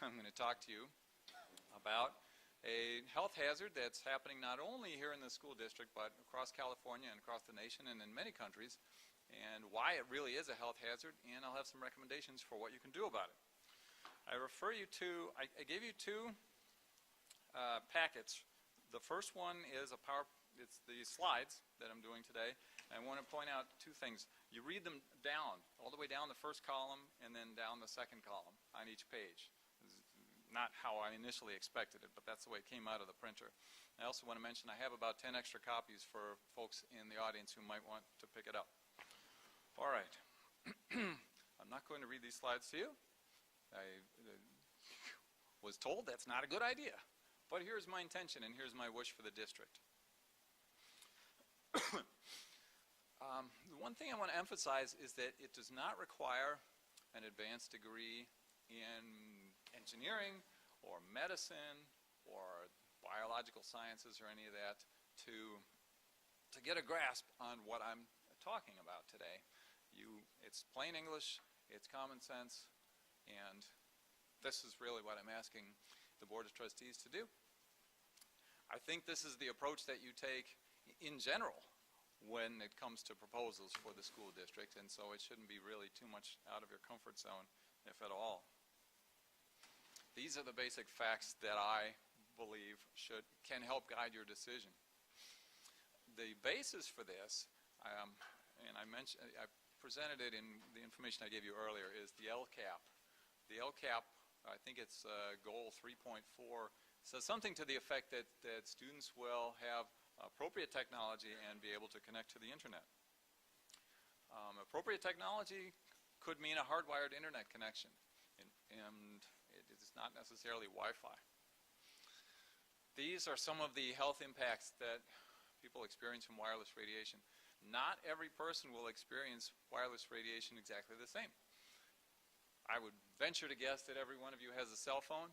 I'm going to talk to you about a health hazard that's happening not only here in the school district, but across California and across the nation and in many countries, and why it really is a health hazard, and I'll have some recommendations for what you can do about it. I refer you to, I gave you two packets. The first one is it's the slides that I'm doing today. I want to point out two things. You read them down, all the way down the first column and then down the second column on each page. This is not how I initially expected it, but that's the way it came out of the printer. I also want to mention I have about 10 extra copies for folks in the audience who might want to pick it up. All right. I'm not going to read these slides to you. I was told that's not a good idea. But here's my intention and here's my wish for the district. The one thing I want to emphasize is that it does not require an advanced degree in engineering or medicine or biological sciences or any of that to get a grasp on what I'm talking about today. It's plain English, it's common sense, and this is really what I'm asking the Board of Trustees to do. I think this is the approach that you take in general when it comes to proposals for the school district, and so it shouldn't be really too much out of your comfort zone, if at all. These are the basic facts that I believe can help guide your decision. The basis for this, and I presented it in the information I gave you earlier, is the LCAP. The LCAP, I think it's goal 3.4, says something to the effect that students will have appropriate technology and be able to connect to the internet. Appropriate technology could mean a hardwired internet connection, and it is not necessarily Wi-Fi. These are some of the health impacts that people experience from wireless radiation. Not every person will experience wireless radiation exactly the same. I would venture to guess that every one of you has a cell phone.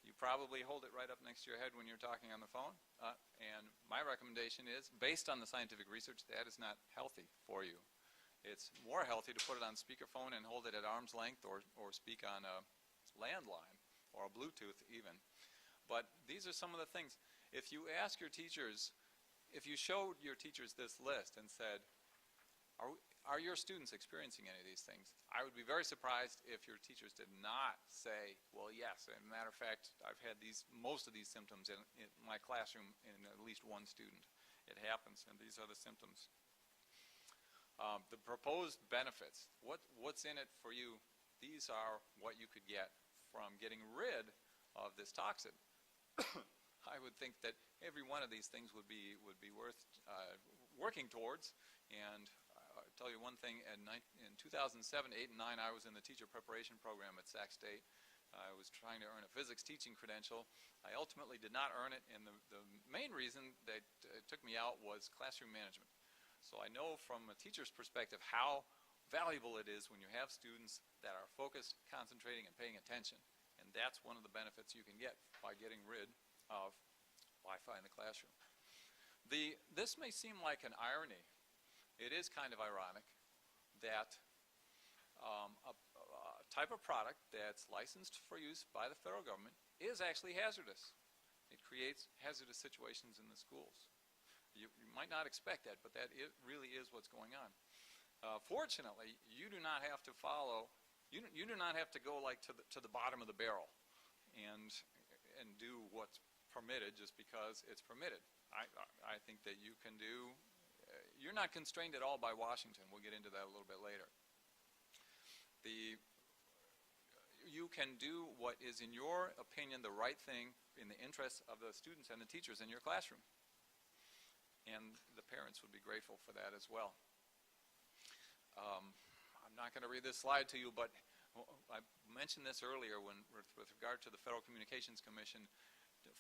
You probably hold it right up next to your head when you're talking on the phone. And my recommendation is, based on the scientific research, that is not healthy for you. It's more healthy to put it on speakerphone and hold it at arm's length, or speak on a landline or a Bluetooth even. But these are some of the things. If you ask your teachers, if you showed your teachers this list and said, are your students experiencing any of these things? I would be very surprised if your teachers did not say, well, yes. As a matter of fact, I've had most of these symptoms in my classroom in at least one student. It happens, and these are the symptoms. The proposed benefits, what's in it for you? These are what you could get from getting rid of this toxin. I would think that every one of these things would be worth working towards. And I'll tell you one thing, in 2007, 8, and 9, I was in the teacher preparation program at Sac State. I was trying to earn a physics teaching credential. I ultimately did not earn it, and the main reason that took me out was classroom management. So I know from a teacher's perspective how valuable it is when you have students that are focused, concentrating, and paying attention. And that's one of the benefits you can get by getting rid of Wi-Fi in the classroom. This may seem like an irony. It is kind of ironic that a type of product that's licensed for use by the federal government is actually hazardous. It creates hazardous situations in the schools. You might not expect that, but it really is what's going on. Fortunately, you do not have to follow. You do not have to go like to the bottom of the barrel and do what's permitted just because it's permitted. I think that you can do. You're not constrained at all by Washington. We'll get into that a little bit later. You can do what is, in your opinion, the right thing in the interests of the students and the teachers in your classroom. And the parents would be grateful for that as well. I'm not going to read this slide to you, but I mentioned this earlier with regard to the Federal Communications Commission.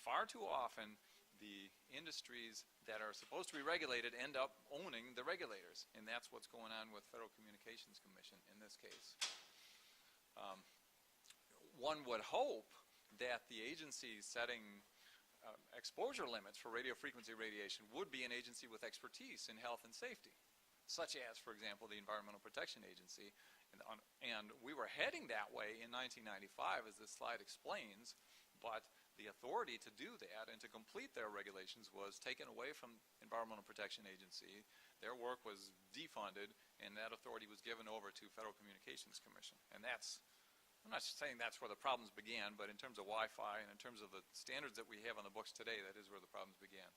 Far too often, the industries that are supposed to be regulated end up owning the regulators, and that's what's going on with Federal Communications Commission in this case. One would hope that the agency setting exposure limits for radio frequency radiation would be an agency with expertise in health and safety, such as, for example, the Environmental Protection Agency, and and we were heading that way in 1995, as this slide explains, but the authority to do that and to complete their regulations was taken away from Environmental Protection Agency. Their work was defunded, and that authority was given over to Federal Communications Commission. And that's, I'm not saying that's where the problems began, but in terms of Wi-Fi and in terms of the standards that we have on the books today, that is where the problems began.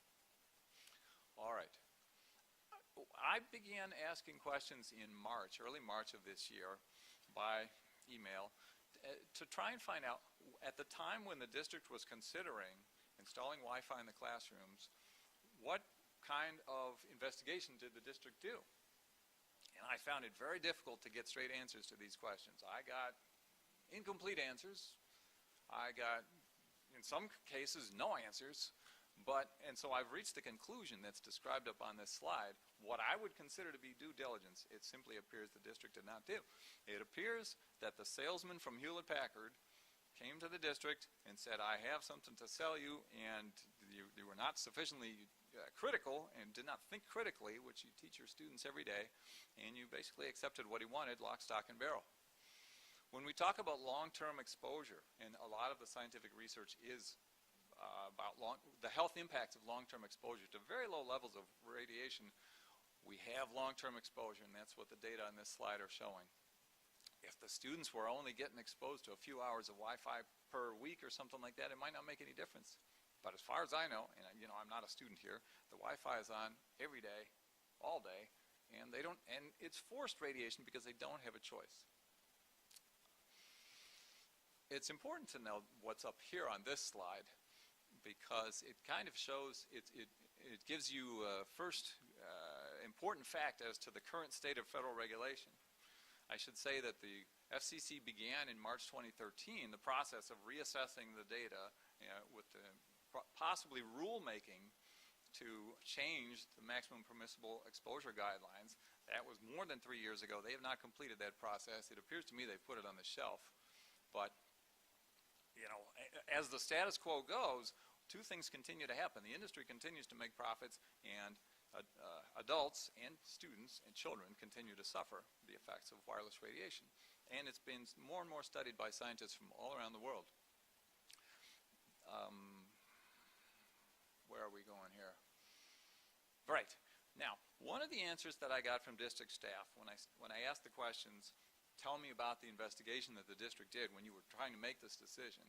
All right. I began asking questions in March, early March of this year, by email, to try and find out, at the time when the district was considering installing Wi-Fi in the classrooms, what kind of investigation did the district do? And I found it very difficult to get straight answers to these questions. I got incomplete answers. I got, in some cases, no answers. And so I've reached the conclusion that's described up on this slide. What I would consider to be due diligence, it simply appears the district did not do. It appears that the salesman from Hewlett-Packard came to the district and said, I have something to sell you, and you were not sufficiently critical and did not think critically, which you teach your students every day, and you basically accepted what he wanted, lock, stock, and barrel. When we talk about long-term exposure, and a lot of the scientific research is about the health impacts of long-term exposure to very low levels of radiation, we have long-term exposure, and that's what the data on this slide are showing. If the students were only getting exposed to a few hours of Wi-Fi per week or something like that, it might not make any difference. But as far as I know, and I'm not a student here, the Wi-Fi is on every day, all day, and it's forced radiation because they don't have a choice. It's important to know what's up here on this slide, because it kind of shows, it gives you a first important fact as to the current state of federal regulation. I should say that the FCC began in March 2013 the process of reassessing the data with the possibly rulemaking to change the maximum permissible exposure guidelines. That was more than 3 years ago. They have not completed that process. It appears to me they've put it on the shelf. But as the status quo goes, two things continue to happen. The industry continues to make profits, and adults and students and children continue to suffer the effects of wireless radiation. And it's been more and more studied by scientists from all around the world. Where are we going here? Right. Now, one of the answers that I got from district staff when I asked the questions, tell me about the investigation that the district did when you were trying to make this decision,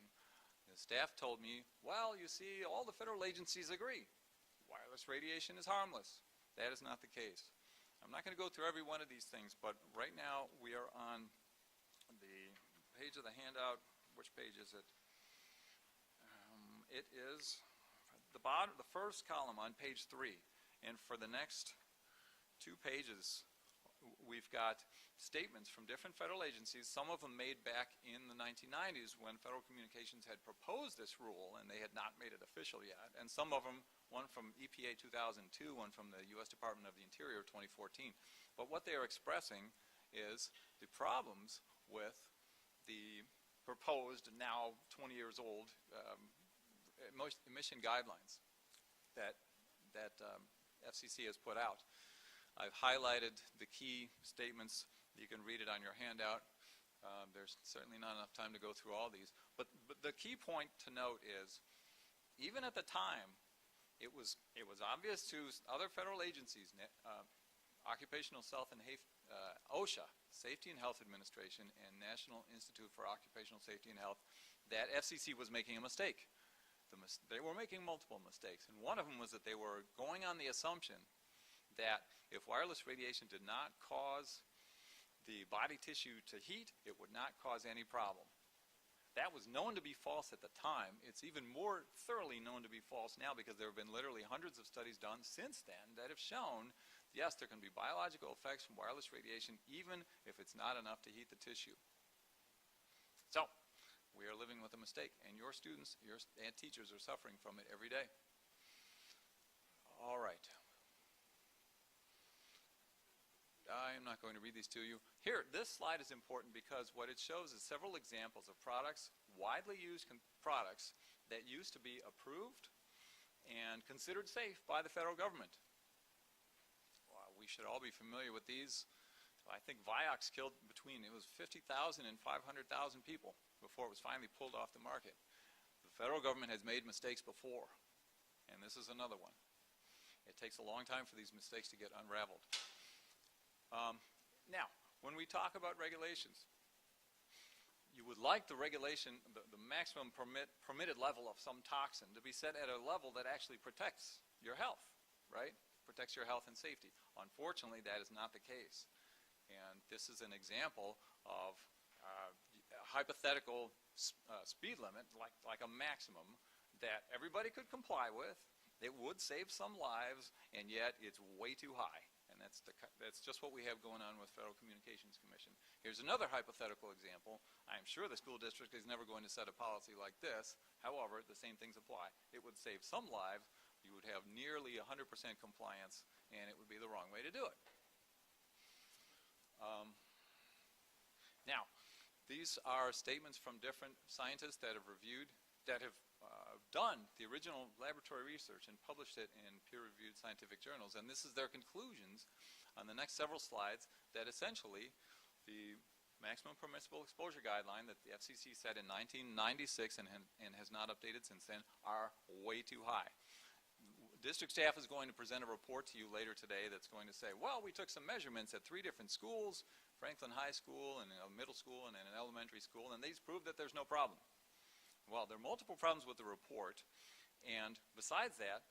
the staff told me, well, you see, all the federal agencies agree. Wireless radiation is harmless. That is not the case. I'm not going to go through every one of these things, but right now we are on the page of the handout. Which page is it? It is the bottom, the first column on page 3. And for the next 2 pages, we've got statements from different federal agencies, some of them made back in the 1990s when Federal Communications had proposed this rule and they had not made it official yet, and some of them, one from EPA 2002, one from the U.S. Department of the Interior 2014. But what they are expressing is the problems with the proposed, now 20 years old, emission guidelines that FCC has put out. I've highlighted the key statements. You can read it on your handout. There's certainly not enough time to go through all these. But the key point to note is, even at the time, it was obvious to other federal agencies, Occupational Health and OSHA, Safety and Health Administration, and National Institute for Occupational Safety and Health, that FCC was making a mistake. They were making multiple mistakes, and one of them was that they were going on the assumption that if wireless radiation did not cause the body tissue to heat, it would not cause any problem. That was known to be false at the time. It's even more thoroughly known to be false now because there have been literally hundreds of studies done since then that have shown, yes, there can be biological effects from wireless radiation even if it's not enough to heat the tissue. So, we are living with a mistake, and your students and teachers are suffering from it every day. All right. I am not going to read these to you. Here, this slide is important because what it shows is several examples of products, widely used products, that used to be approved and considered safe by the federal government. Well, we should all be familiar with these. I think Vioxx killed between, it was 50,000 and 500,000 people before it was finally pulled off the market. The federal government has made mistakes before, and this is another one. It takes a long time for these mistakes to get unraveled. Now, when we talk about regulations, you would like the regulation, the maximum permitted level of some toxin to be set at a level that actually protects your health, right? Protects your health and safety. Unfortunately, that is not the case. And this is an example of a hypothetical speed limit, like a maximum, that everybody could comply with. It would save some lives, and yet it's way too high. And that's just what we have going on with Federal Communications Commission. Here's another hypothetical example. I'm sure the school district is never going to set a policy like this. However, the same things apply. It would save some lives. You would have nearly 100% compliance, and it would be the wrong way to do it. Now, these are statements from different scientists that have reviewed, that have done the original laboratory research and published it in peer-reviewed scientific journals. And this is their conclusions on the next several slides, that essentially the maximum permissible exposure guideline that the FCC set in 1996 and has not updated since then are way too high. District staff is going to present a report to you later today that's going to say, well, we took some measurements at 3 different schools, Franklin High School and a middle school and an elementary school, and these prove that there's no problem. Well, there are multiple problems with the report, and besides that,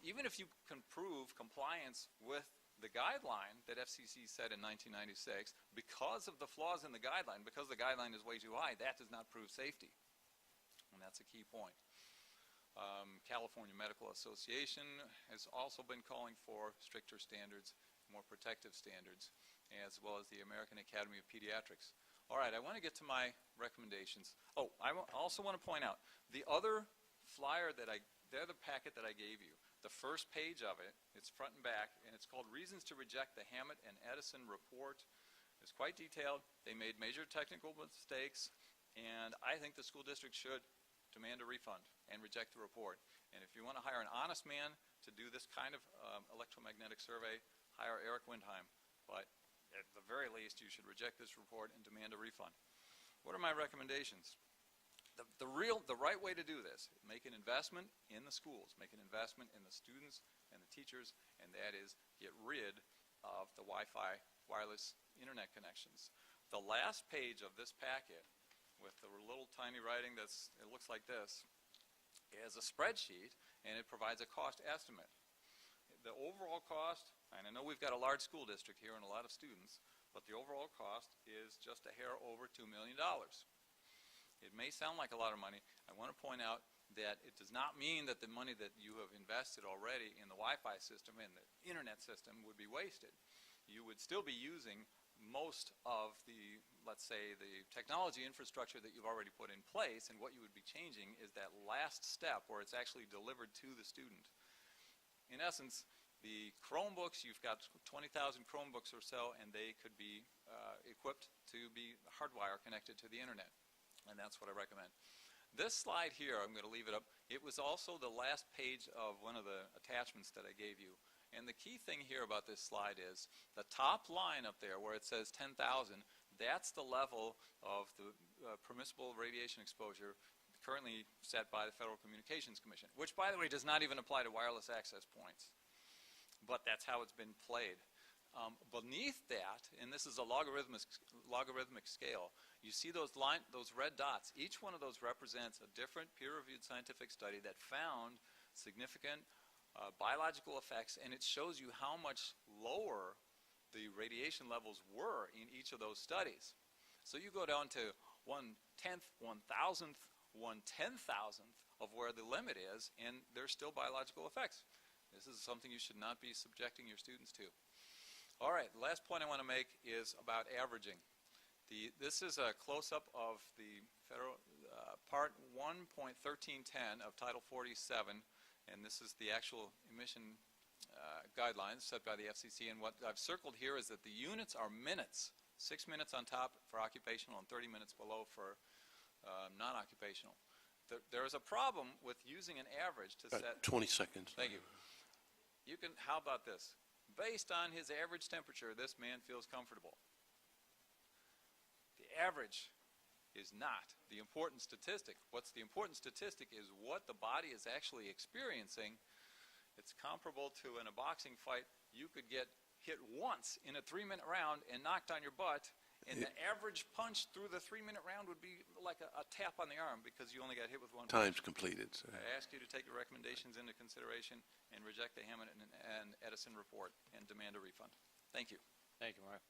even if you can prove compliance with the guideline that FCC set in 1996, because of the flaws in the guideline, because the guideline is way too high, that does not prove safety. And that's a key point. California Medical Association has also been calling for stricter standards, more protective standards, as well as the American Academy of Pediatrics. All right, I want to get to my recommendations. Oh, I also want to point out, the other flyer that the other packet that I gave you, the first page of it, it's front and back, and it's called Reasons to Reject the Hammett and Edison Report. It's quite detailed. They made major technical mistakes, and I think the school district should demand a refund and reject the report. And if you want to hire an honest man to do this kind of electromagnetic survey, hire Eric Windheim. But at the very least, you should reject this report and demand a refund. What are my recommendations? The right way to do this, make an investment in the schools, make an investment in the students and the teachers, and that is get rid of the Wi-Fi wireless internet connections. The last page of this packet, with the little tiny writing it looks like this, is a spreadsheet, and it provides a cost estimate. The overall cost, and I know we've got a large school district here and a lot of students, but the overall cost is just a hair over $2 million. It may sound like a lot of money. I want to point out that it does not mean that the money that you have invested already in the Wi-Fi system and the internet system would be wasted. You would still be using most of the, let's say, the technology infrastructure that you've already put in place, and what you would be changing is that last step where it's actually delivered to the student. In essence, the Chromebooks, you've got 20,000 Chromebooks or so, and they could be equipped to be hardwire connected to the internet, and that's what I recommend. This slide here, I'm going to leave it up. It was also the last page of one of the attachments that I gave you. And the key thing here about this slide is the top line up there where it says 10,000, that's the level of the permissible radiation exposure currently set by the Federal Communications Commission, which, by the way, does not even apply to wireless access points. But that's how it's been played. Beneath that, and this is a logarithmic scale, you see those red dots. Each one of those represents a different peer-reviewed scientific study that found significant biological effects, and it shows you how much lower the radiation levels were in each of those studies. So you go down to 1/10th, 1,000th, 1/10,000th of where the limit is, and there's still biological effects. This is something you should not be subjecting your students to. All right, the last point I want to make is about averaging. This is a close-up of the federal Part 1.1310 of Title 47, and this is the actual emission guidelines set by the FCC. And what I've circled here is that the units are minutes, 6 minutes on top for occupational and 30 minutes below for non-occupational. There is a problem with using an average to set 20 seconds. Thank you. How about this? Based on his average temperature, this man feels comfortable. average is not the important statistic. What's the important statistic is what the body is actually experiencing. It's comparable to in a boxing fight, you could get hit once in a 3-minute round and knocked on your butt, and the average punch through the 3-minute round would be like a tap on the arm because you only got hit with one Time's punch. completed. So. I ask you to take the recommendations into consideration and reject the Hammett and Edison report and demand a refund. Thank you. Thank you, Mark.